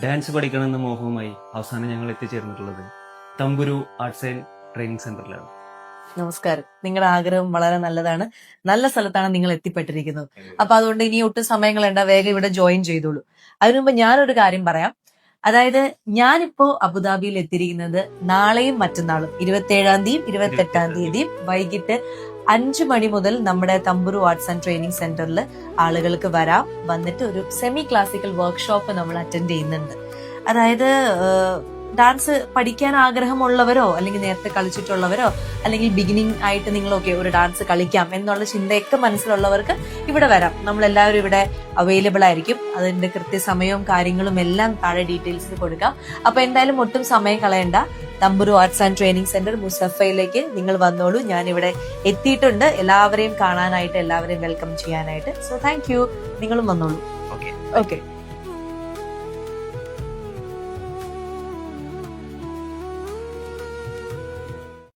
Dance പഠിക്കണമെന്ന മോഹവുമായി അവസാനം ഞങ്ങൾ എത്തിച്ചേർന്നിട്ടുള്ളത് തമ്പുരു ആർട്സ് ആൻഡ് ട്രെയിനിങ് സെന്ററിലാണ്. നമസ്കാരം. നിങ്ങളുടെ ആഗ്രഹം വളരെ നല്ലതാണ്. നല്ല സ്ഥലത്താണ് നിങ്ങൾ എത്തിപ്പെട്ടിരിക്കുന്നത്. അപ്പൊ അതുകൊണ്ട് ഇനി ഒട്ടും സമയം കളയണ്ട, വേഗം ഇവിടെ ജോയിൻ ചെയ്തോളൂ. അതിനു മുമ്പ് ഞാനൊരു കാര്യം പറയാം. അതായത് ഞാനിപ്പോ അബുദാബിയിൽ എത്തിയിരിക്കുന്നത് നാളെയും മറ്റന്നാളും 27-ാം തീയതിയും 28-ാം തീയതിയും വൈകിട്ട് 5 മണി മുതൽ നമ്മുടെ തമ്പുരു ആർട്സ് ആൻഡ് ട്രെയിനിങ് സെന്ററിൽ ആളുകൾക്ക് വരാം. വന്നിട്ട് ഒരു സെമി ക്ലാസിക്കൽ വർക്ക്ഷോപ്പ് നമ്മൾ അറ്റൻഡ് ചെയ്യുന്നുണ്ട്. അതായത് ഡാൻസ് പഠിക്കാൻ ആഗ്രഹമുള്ളവരോ അല്ലെങ്കിൽ നേരത്തെ കളിച്ചിട്ടുള്ളവരോ അല്ലെങ്കിൽ ബിഗിനിങ് ആയിട്ട് നിങ്ങളൊക്കെ ഒരു ഡാൻസ് കളിക്കാം എന്നുള്ള ചിന്തയൊക്കെ മനസ്സിലുള്ളവർക്ക് ഇവിടെ വരാം. നമ്മളെല്ലാവരും ഇവിടെ അവൈലബിൾ ആയിരിക്കും. അതിന്റെ കൃത്യസമയവും കാര്യങ്ങളും എല്ലാം താഴെ ഡീറ്റെയിൽസിൽ കൊടുക്കാം. അപ്പൊ എന്തായാലും ഒട്ടും സമയം കളയണ്ട. തമ്പുരു ആർട്സ് ആൻഡ് ട്രെയിനിങ് സെന്റർ മുസഫയിലേക്ക് നിങ്ങൾ വന്നോളൂ. ഞാനിവിടെ എത്തിയിട്ടുണ്ട് എല്ലാവരെയും കാണാനായിട്ട്, എല്ലാവരെയും വെൽക്കം ചെയ്യാനായിട്ട്. So thank you. നിങ്ങളും വന്നോളൂ. ഓക്കെ.